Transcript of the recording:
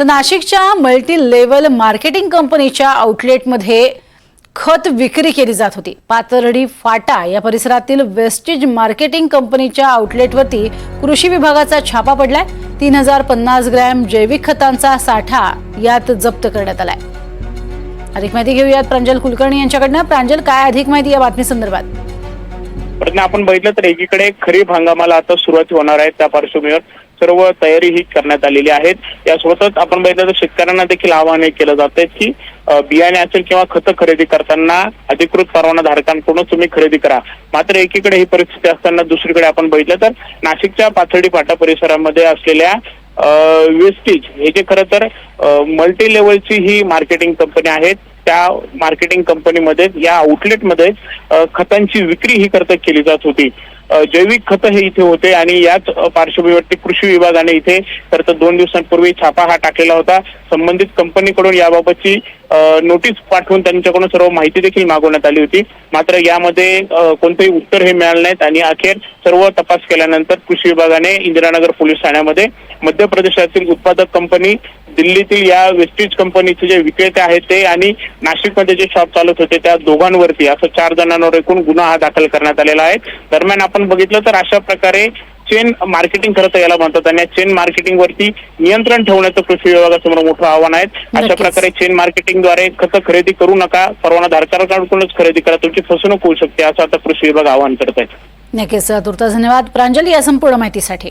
तर नाशिकच्या multi level marketing कंपनीच्या आउटलेटमध्ये खत विक्री केली जात होती। पाथर्डी फाटा या परिसरातील वेस्टेज मार्केटिंग कंपनीच्या आउटलेटवरती कृषी विभागाचा छापा पडलाय। 3050 ग्रॅम जैविक खतांचा साठा यात जप्त करण्यात आलाय। अधिक माहिती घेऊयात प्रांजल कुलकर्णी यांच्याकडनं। प्रांजल, काय अधिक माहिती या बातमी संदर्भात? आपण बघितलं तर एकीकडे खरीप हंगामाला आता सुरुवात होणार आहे, त्या पार्श्वभूमीवर सर्व तयारी ही करण्यात आलेली आहे। यासोबतच आपण बघितलं तर शेतकऱ्यांना देखील आवाहन केलं जाते की बियाणे असेल किंवा खतं खरेदी करताना अधिकृत परवाना धारकांकडून तुम्ही खरेदी करा। मात्र एकीकडे ही परिस्थिती असताना दुसरीकडे आपण बघितलं तर नाशिकच्या पाथर्डी फाटा परिसरामध्ये असलेल्या वेस्टेज हे जे खरं तर मल्टी लेवलची ही मार्केटिंग कंपनी आहे, त्या मार्केटिंग कंपनीमध्ये या आउटलेटमध्ये खतांची विक्री ही करता केली जात होती। जैविक खत हे इथे होते आणि याच पार्श्वभूमीवरती कृषी विभागाने इथे तर 2 दिवसांपूर्वी छापा हा टाकलेला होता। संबंधित कंपनीकडून याबाबतची नोटीस पाठवून त्यांच्याकडून सर्व माहिती देखील मागवण्यात आली होती। मात्र यामध्ये कोणतेही उत्तर हे मिळाले नाहीत आणि अखेर सर्व तपास केल्यानंतर कृषी विभागाने इंदिरानगर पोलीस ठाण्यामध्ये मध्य प्रदेशातील उत्पादक कंपनी, दिल्लीतील या वेस्टेज कंपनीचे जे विक्रेते आहेत ते आणि नाशिकमध्ये जे शॉप चालत होते त्या दोघांवरती असं 4 जणांवर एकूण गुन्हा हा दाखल करण्यात आलेला आहे। दरम्यान आपण बघितलं तर अशा प्रकारे चेन मार्केटिंग खरं तर याला म्हणतात आणि चेन मार्केटिंग वरती नियंत्रण ठेवण्याचं कृषी विभागासमोर मोठं आव्हान आहे। अशा प्रकारे चेन मार्केटिंगद्वारे खतं खरेदी करू नका, परवाना धारकांकडूनच खरेदी करा, तुमची फसवणूक होऊ शकते असं आता कृषी विभाग आवाहन करत आहे। नक्कीच, तुर्तास धन्यवाद प्रांजल या संपूर्ण माहितीसाठी।